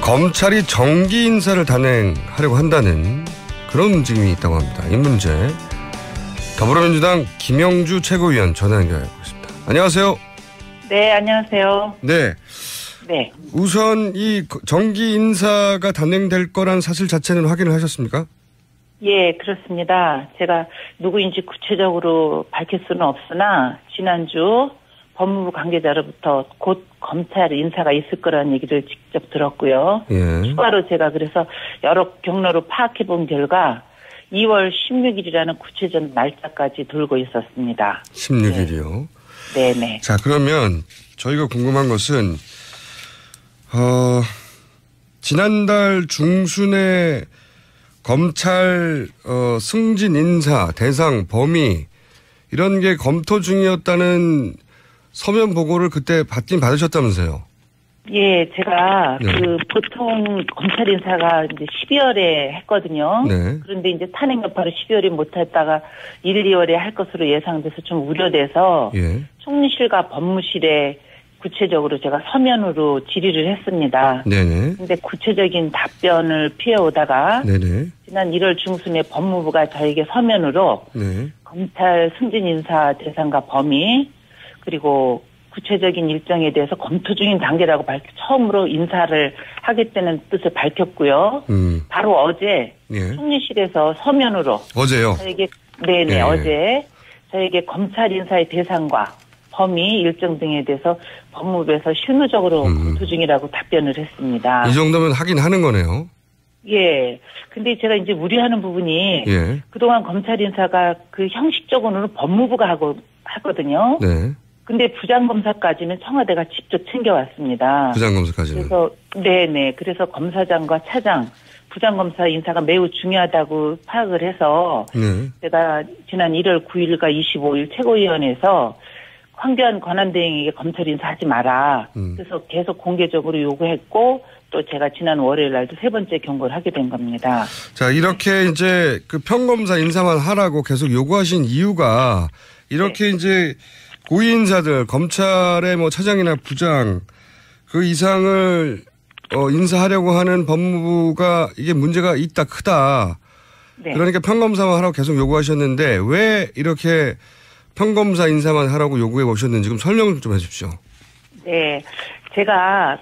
검찰이 정기 인사를 단행하려고 한다는 그런 움직임이 있다고 합니다. 이 문제 더불어민주당 김영주 최고위원 전화 연결하고 있습니다. 안녕하세요. 네, 안녕하세요. 네. 네. 우선 이 정기 인사가 단행될 거란 사실 자체는 확인을 하셨습니까? 예, 그렇습니다. 제가 누구인지 구체적으로 밝힐 수는 없으나 지난주 법무부 관계자로부터 곧 검찰 인사가 있을 거라는 얘기를 직접 들었고요. 예. 추가로 제가 그래서 여러 경로로 파악해 본 결과 2월 16일이라는 구체적 날짜까지 돌고 있었습니다. 16일이요? 네. 네네. 자, 그러면 저희가 궁금한 것은 지난달 중순에 검찰 승진 인사 대상 범위 이런 게 검토 중이었다는 서면 보고를 그때 받긴 받으셨다면서요? 예, 제가 네. 보통 검찰 인사가 이제 12월에 했거든요. 네. 그런데 이제 탄핵 여파로 12월에 못했다가 1, 2월에 할 것으로 예상돼서 좀 우려돼서 예. 총리실과 법무실에 구체적으로 제가 서면으로 질의를 했습니다. 네네. 근데 구체적인 답변을 피해오다가 네네. 지난 1월 중순에 법무부가 저에게 서면으로 네. 검찰 승진 인사 대상과 범위 그리고 구체적인 일정에 대해서 검토 중인 단계라고 처음으로 인사를 하겠다는 뜻을 밝혔고요. 바로 어제 예. 총리실에서 서면으로 어제요? 저에게 네네 예. 어제 저에게 검찰 인사의 대상과 범위 일정 등에 대해서 법무부에서 실무적으로 검토 중이라고 답변을 했습니다. 이 정도면 하긴 하는 거네요. 예. 근데 제가 이제 우려하는 부분이 예. 그동안 검찰 인사가 그 형식적으로는 법무부가 하거든요. 네. 근데 부장검사까지는 청와대가 직접 챙겨왔습니다. 부장검사까지는. 그래서 네네. 그래서 검사장과 차장, 부장검사 인사가 매우 중요하다고 파악을 해서 네. 제가 지난 1월 9일과 25일 최고위원회에서 황교안 권한대행에게 검찰 인사하지 마라. 그래서 계속 공개적으로 요구했고 또 제가 지난 월요일 날도 세 번째 경고를 하게 된 겁니다. 자, 이렇게 이제 그 평검사 인사만 하라고 계속 요구하신 이유가 이렇게 네. 이제 고위 인사들 검찰의 뭐 차장이나 부장 그 이상을 인사하려고 하는 법무부가 이게 문제가 있다 크다. 네. 그러니까 평검사만 하라고 계속 요구하셨는데 왜 이렇게 평검사 인사만 하라고 요구해 오셨는지 좀 설명 좀 해주십시오. 네. 제가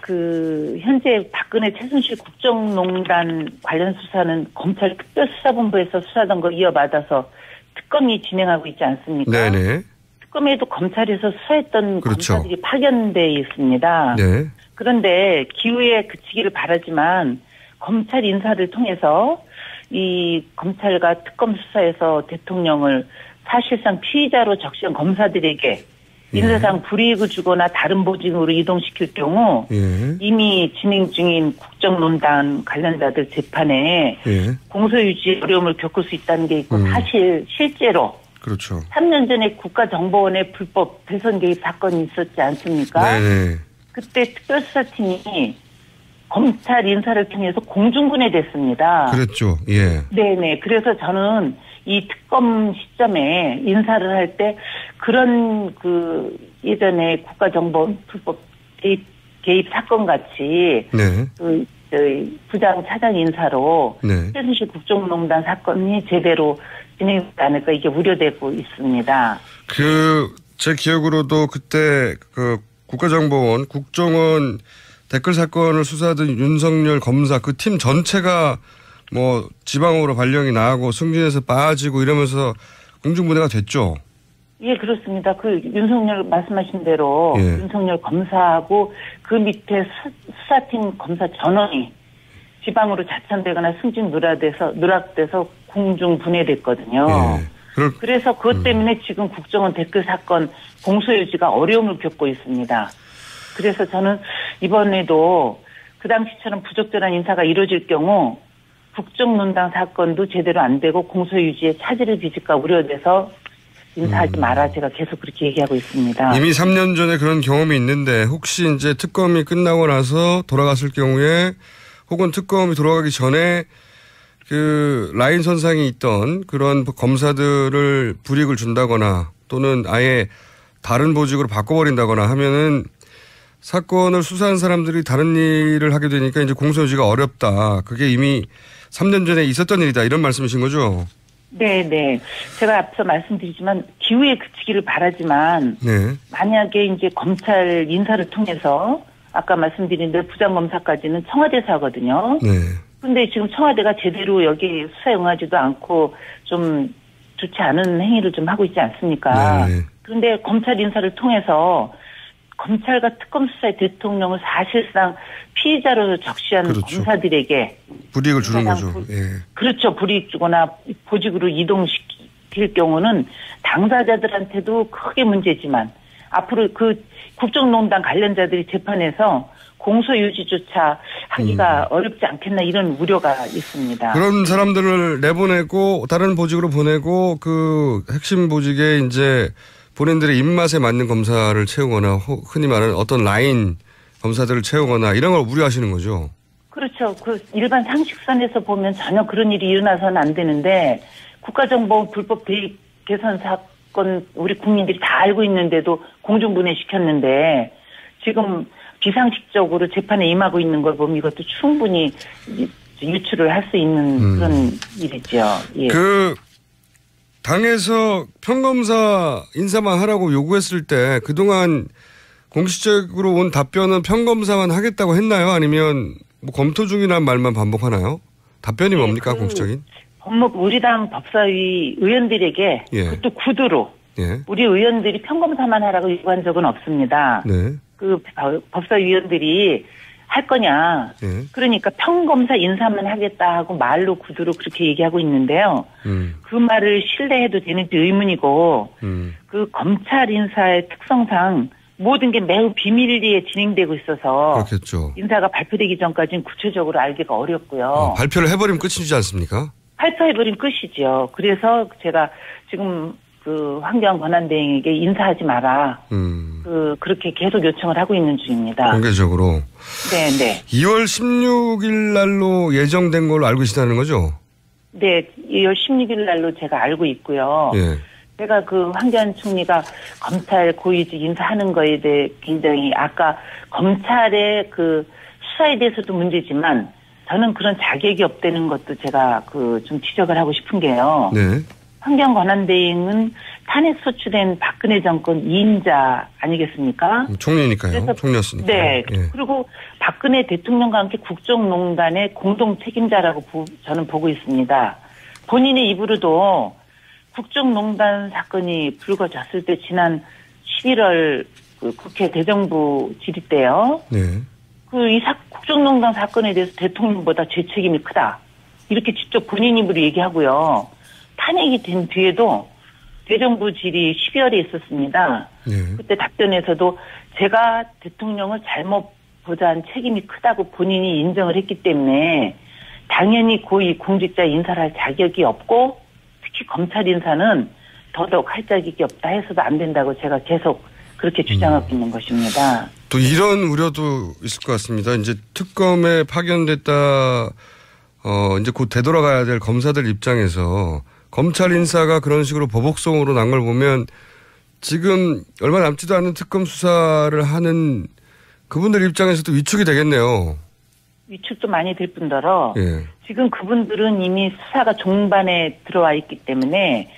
현재 박근혜 최순실 국정농단 관련 수사는 검찰 특별수사본부에서 수사던 걸 이어받아서 특검이 진행하고 있지 않습니까? 네네. 특검에도 검찰에서 수사했던 그렇죠. 검사들이 파견돼 있습니다. 네. 그런데 기후에 그치기를 바라지만 검찰 인사를 통해서 이 검찰과 특검 수사에서 대통령을 사실상 피의자로 적시한 검사들에게 인사상 불이익을 주거나 다른 보직으로 이동시킬 경우 예. 이미 진행 중인 국정농단 관련자들 재판에 예. 공소유지 어려움을 겪을 수 있다는 게 있고 사실 실제로 그렇죠. 3년 전에 국가정보원의 불법 대선 개입 사건이 있었지 않습니까? 네네. 그때 특별수사팀이 검찰 인사를 통해서 공중분해됐습니다. 그랬죠. 예. 네네. 그래서 저는 이 특검 시점에 인사를 할 때 그런 예전에 국가정보원 불법 개입 사건 같이 네. 부장 차장 인사로 네. 최순실 국정농단 사건이 제대로 진행되지 않을까 이게 우려되고 있습니다. 제 기억으로도 그때 국가정보원, 국정원 댓글 사건을 수사하던 윤석열 검사 그 팀 전체가 뭐 지방으로 발령이 나고 승진해서 빠지고 이러면서 공중분해가 됐죠. 예, 그렇습니다. 윤석열 말씀하신 대로 예. 윤석열 검사하고 그 밑에 수사팀 검사 전원이 지방으로 자천되거나 승진 누락돼서 공중분해됐거든요. 예. 그래서 그것 때문에 지금 국정원 댓글 사건 공소유지가 어려움을 겪고 있습니다. 그래서 저는 이번에도 그 당시처럼 부적절한 인사가 이루어질 경우 국정농단 사건도 제대로 안 되고 공소유지에 차질을 빚을까 우려돼서 인사하지 마라 제가 계속 그렇게 얘기하고 있습니다. 이미 3년 전에 그런 경험이 있는데 혹시 이제 특검이 끝나고 나서 돌아갔을 경우에 혹은 특검이 돌아가기 전에 라인 선상에 있던 그런 검사들을 불이익을 준다거나 또는 아예 다른 보직으로 바꿔버린다거나 하면은 사건을 수사한 사람들이 다른 일을 하게 되니까 이제 공소유지가 어렵다. 그게 이미 3년 전에 있었던 일이다. 이런 말씀이신 거죠? 네. 제가 앞서 말씀드리지만 기후에 그치기를 바라지만 네. 만약에 이제 검찰 인사를 통해서 아까 말씀드린 대로 부장검사까지는 청와대사거든요. 네. 근데 지금 청와대가 제대로 여기 수사에 응하지도 않고 좀 좋지 않은 행위를 좀 하고 있지 않습니까? 네. 그런데 검찰 인사를 통해서 검찰과 특검 수사의 대통령을 사실상 피의자로 적시한 그렇죠. 검사들에게 불이익을 주는 거죠. 예. 그렇죠. 불이익 주거나 보직으로 이동시킬 경우는 당사자들한테도 크게 문제지만 앞으로 그 국정농단 관련자들이 재판에서 공소유지조차 하기가 어렵지 않겠나 이런 우려가 있습니다. 그런 사람들을 내보내고 다른 보직으로 보내고 그 핵심 보직에 이제 본인들의 입맛에 맞는 검사를 채우거나 흔히 말하는 어떤 라인 검사들을 채우거나 이런 걸 우려하시는 거죠. 그렇죠. 그 일반 상식선에서 보면 전혀 그런 일이 일어나서는 안 되는데 국가정보 불법 대입 개선 사건 우리 국민들이 다 알고 있는데도 공중분해시켰는데 지금 비상식적으로 재판에 임하고 있는 걸 보면 이것도 충분히 유출을 할 수 있는 그런 일이죠. 예. 그 당에서 평검사 인사만 하라고 요구했을 때 그동안 공식적으로 온 답변은 평검사만 하겠다고 했나요? 아니면 뭐 검토 중이라는 말만 반복하나요? 답변이 뭡니까? 공식적인? 법무부 우리 당 법사위 의원들에게 예. 그것도 구두로 예. 우리 의원들이 평검사만 하라고 요구한 적은 없습니다. 네. 그 법사위 의원들이 할 거냐. 예. 그러니까 평검사 인사만 하겠다 하고 말로 구두로 그렇게 얘기하고 있는데요. 그 말을 신뢰해도 되는지 의문이고 그 검찰 인사의 특성상 모든 게 매우 비밀리에 진행되고 있어서 그렇겠죠. 인사가 발표되기 전까지는 구체적으로 알기가 어렵고요. 발표를 해버리면 끝이지 않습니까? 발표해버리면 끝이죠. 그래서 제가 지금 그 황교안 권한대행에게 인사하지 마라. 그렇게 계속 요청을 하고 있는 중입니다. 공개적으로. 네. 2월 16일 날로 예정된 걸로 알고 계시다는 거죠? 네, 2월 16일 날로 제가 알고 있고요. 예. 제가 그 황교안 총리가 검찰 고위직 인사하는 거에 대해 굉장히 아까 검찰의 그 수사에 대해서도 문제지만 저는 그런 자격이 없다는 것도 제가 그 좀 지적을 하고 싶은 게요. 네. 황교안 권한대행은 탄핵 소추된 박근혜 정권 2인자 아니겠습니까? 총리니까요. 총리였으니까. 네. 예. 그리고 박근혜 대통령과 함께 국정농단의 공동 책임자라고 저는 보고 있습니다. 본인의 입으로도 국정농단 사건이 불거졌을 때 지난 11월 그 국회 대정부 질의 때요. 네. 국정농단 사건에 대해서 대통령보다 제 책임이 크다. 이렇게 직접 본인 입으로 얘기하고요. 탄핵이 된 뒤에도 대정부 질의 12월에 있었습니다. 네. 그때 답변에서도 제가 대통령을 잘못 보좌한 책임이 크다고 본인이 인정을 했기 때문에 당연히 고위 공직자 인사를 할 자격이 없고 특히 검찰 인사는 더더욱 할 자격이 없다 해서도 안 된다고 제가 계속 그렇게 주장하고 있는 것입니다. 또 이런 우려도 있을 것 같습니다. 이제 특검에 파견됐다, 이제 곧 되돌아가야 될 검사들 입장에서 검찰 인사가 그런 식으로 보복성으로 난 걸 보면 지금 얼마 남지도 않은 특검 수사를 하는 그분들 입장에서도 위축이 되겠네요. 위축도 많이 될 뿐더러 예. 지금 그분들은 이미 수사가 종반에 들어와 있기 때문에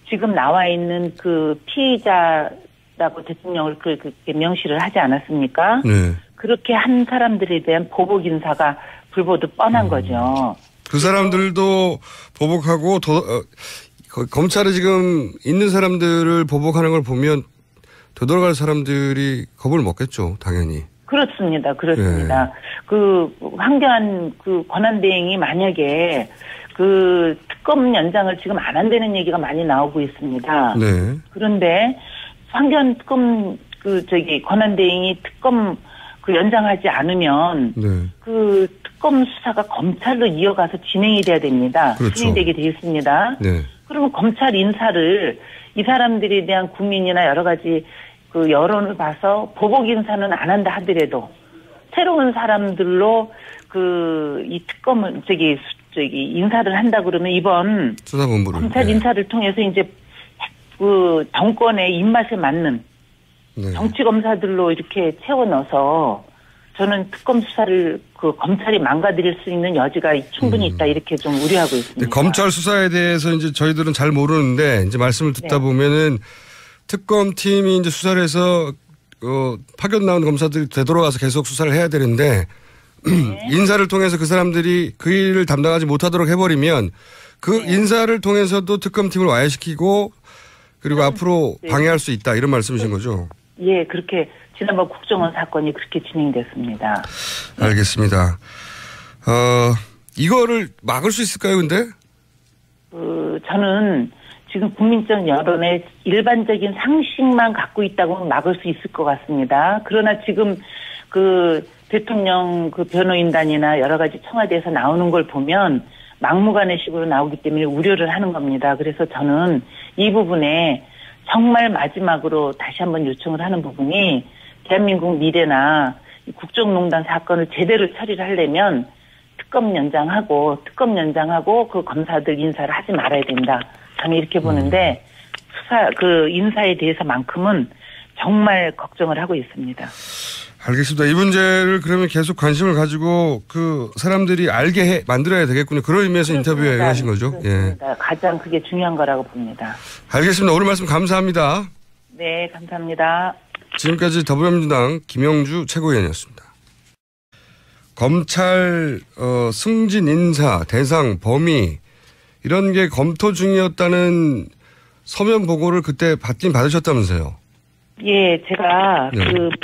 지금 나와 있는 그 피의자라고 대통령을 그렇게 명시를 하지 않았습니까? 네. 그렇게 한 사람들에 대한 보복 인사가 불보듯 뻔한 거죠. 그 사람들도 보복하고 검찰에 지금 있는 사람들을 보복하는 걸 보면 되돌아갈 사람들이 겁을 먹겠죠, 당연히. 그렇습니다. 예. 그 황교안 그 권한대행이 만약에 그 특검 연장을 지금 안 한다는 얘기가 많이 나오고 있습니다. 네. 그런데 황교안 특검 권한대행이 특검 그 연장하지 않으면 네. 그 특검 수사가 검찰로 이어가서 진행이 돼야 됩니다. 그렇죠. 진행되게 되어 있습니다. 네. 그러면 검찰 인사를 이 사람들에 대한 국민이나 여러 가지 그 여론을 봐서 보복 인사는 안 한다 하더라도 새로운 사람들로 그 이 특검을 인사를 한다 그러면 이번 수사본부를 검찰 인사를 통해서 이제 그 정권의 입맛에 맞는 네. 정치 검사들로 이렇게 채워 넣어서 저는 특검 수사를 검찰이 망가뜨릴 수 있는 여지가 충분히 있다 이렇게 좀 우려하고 있습니다. 검찰 수사에 대해서 이제 저희들은 잘 모르는데 이제 말씀을 듣다 네. 보면은 특검팀이 이제 수사를 해서 파견 나온 검사들이 되돌아가서 계속 수사를 해야 되는데 네. 인사를 통해서 그 사람들이 그 일을 담당하지 못하도록 해버리면 그 인사를 통해서도 특검팀을 와해시키고 그리고 앞으로 방해할 수 있다 이런 말씀이신 거죠? 예, 그렇게 지난번 국정원 사건이 그렇게 진행됐습니다. 알겠습니다. 이거를 막을 수 있을까요, 근데? 저는 지금 국민적 여론의 일반적인 상식만 갖고 있다고 막을 수 있을 것 같습니다. 그러나 지금 대통령 변호인단이나 여러 가지 청와대에서 나오는 걸 보면 막무가내식으로 나오기 때문에 우려를 하는 겁니다. 그래서 저는 이 부분에 정말 마지막으로 다시 한번 요청을 하는 부분이 대한민국 미래나 국정농단 사건을 제대로 처리를 하려면 특검 연장하고 그 검사들 인사를 하지 말아야 된다. 저는 이렇게 보는데 인사에 대해서만큼은 정말 걱정을 하고 있습니다. 알겠습니다. 이 문제를 그러면 계속 관심을 가지고 사람들이 알게 만들어야 되겠군요. 그런 의미에서 인터뷰에 응하신 거죠? 예. 가장 그게 중요한 거라고 봅니다. 알겠습니다. 오늘 말씀 감사합니다. 네, 감사합니다. 지금까지 더불어민주당 김영주 최고위원이었습니다. 검찰 승진 인사 대상 범위 이런 게 검토 중이었다는 서면 보고를 그때 받으셨다면서요? 예, 제가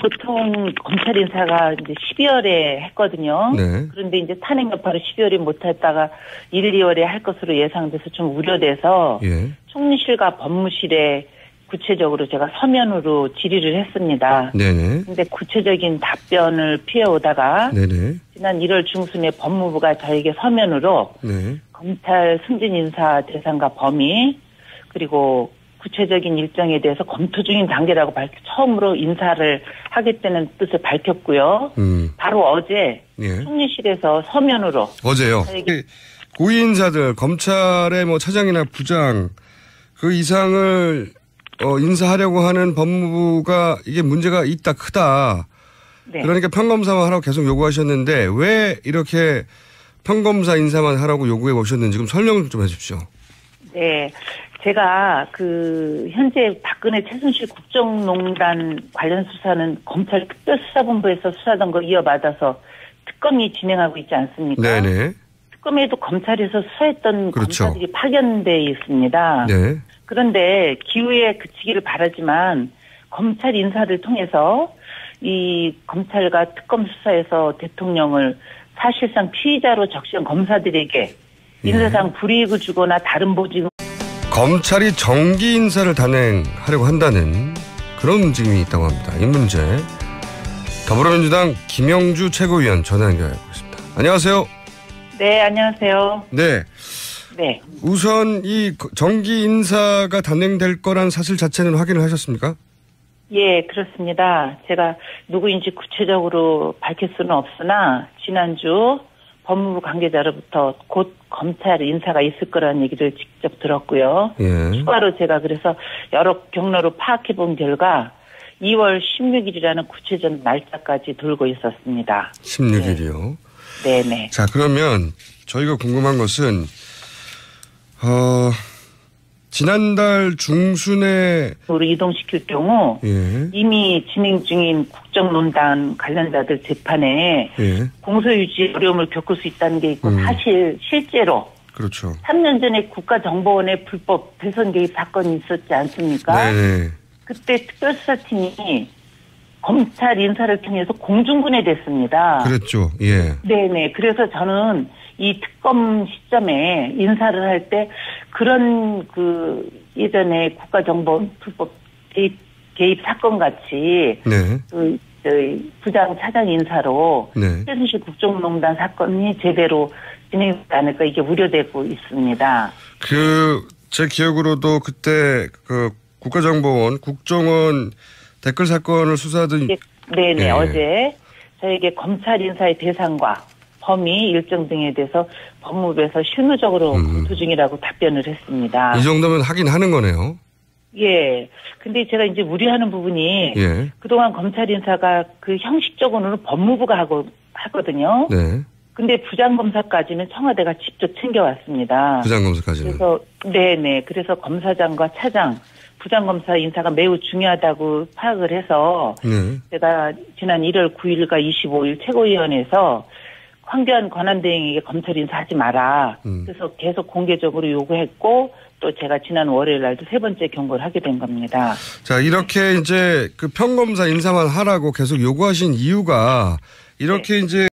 보통 검찰 인사가 이제 12월에 했거든요. 네. 그런데 이제 탄핵 여파로 12월에 못했다가 1, 2월에 할 것으로 예상돼서 좀 우려돼서 예. 총리실과 법무실에 구체적으로 제가 서면으로 질의를 했습니다. 네네. 근데 구체적인 답변을 피해오다가 네네. 지난 1월 중순에 법무부가 저에게 서면으로 네. 검찰 승진 인사 대상과 범위 그리고 구체적인 일정에 대해서 검토 중인 단계라고 처음으로 인사를 하겠다는 뜻을 밝혔고요. 바로 어제 예. 총리실에서 서면으로 어제요. 고위 인사들 검찰의 차장이나 부장 그 이상을 인사하려고 하는 법무부가 이게 문제가 있다 크다. 네. 그러니까 평검사만 하라고 계속 요구하셨는데 왜 이렇게 평검사 인사만 하라고 요구해 오셨는지 좀 설명 좀 해주십시오. 네. 제가 현재 박근혜 최순실 국정농단 관련 수사는 검찰 특별수사본부에서 수사던 거 이어받아서 특검이 진행하고 있지 않습니까? 네네. 특검에도 검찰에서 수사했던 그렇죠. 검사들이 파견돼 있습니다. 네. 그런데 기후에 그치기를 바라지만 검찰 인사를 통해서 이 검찰과 특검 수사에서 대통령을 사실상 피의자로 적시한 검사들에게 인사상 불이익을 주거나 다른 보직을 검찰이 정기 인사를 단행하려고 한다는 그런 움직임이 있다고 합니다. 이 문제 더불어민주당 김영주 최고위원 전화 연결해 보겠습니다. 안녕하세요. 네, 안녕하세요. 네. 네. 우선 이 정기 인사가 단행될 거란 사실 자체는 확인을 하셨습니까? 예, 그렇습니다. 제가 누구인지 구체적으로 밝힐 수는 없으나 지난주 법무부 관계자로부터 곧 검찰 인사가 있을 거라는 얘기를 직접 들었고요. 예. 추가로 제가 그래서 여러 경로로 파악해 본 결과 2월 16일이라는 구체적 날짜까지 돌고 있었습니다. 16일이요? 네. 네네. 자, 그러면 저희가 궁금한 것은 지난달 중순에 으로 이동시킬 경우 예. 이미 진행 중인 국정농단 관련자들 재판에 예. 공소유지 어려움을 겪을 수 있다는 게 있고 사실 실제로 그렇죠. 3년 전에 국가정보원의 불법 대선 개입 사건이 있었지 않습니까? 네네. 그때 특별수사팀이 검찰 인사를 통해서 공중분해됐습니다. 그랬죠. 예. 네네. 그래서 저는 이 특검 시점에 인사를 할 때 그런 예전에 국가정보원 불법 개입 사건 같이 네. 부장 차장 인사로 네. 최순실 국정농단 사건이 제대로 진행되지 않을까 이게 우려되고 있습니다. 제 기억으로도 그때 국가정보원 국정원 댓글 사건을 수사하던 네네. 예. 어제 저에게 검찰 인사의 대상과 범위 일정 등에 대해서 법무부에서 실무적으로 검토 중이라고 답변을 했습니다. 이 정도면 하긴 하는 거네요. 예. 근데 제가 이제 우려하는 부분이 예. 그동안 검찰 인사가 그 형식적으로는 법무부가 하거든요. 네. 근데 부장검사까지는 청와대가 직접 챙겨왔습니다. 부장검사까지는. 그래서 네네. 그래서 검사장과 차장, 부장검사 인사가 매우 중요하다고 파악을 해서 네. 제가 지난 1월 9일과 25일 최고위원회에서 황교안 권한대행에게 검찰 인사하지 마라. 그래서 계속 공개적으로 요구했고 또 제가 지난 월요일 날도 세 번째 경고를 하게 된 겁니다. 자, 이렇게 이제 그 평검사 인사만 하라고 계속 요구하신 이유가 이렇게 이제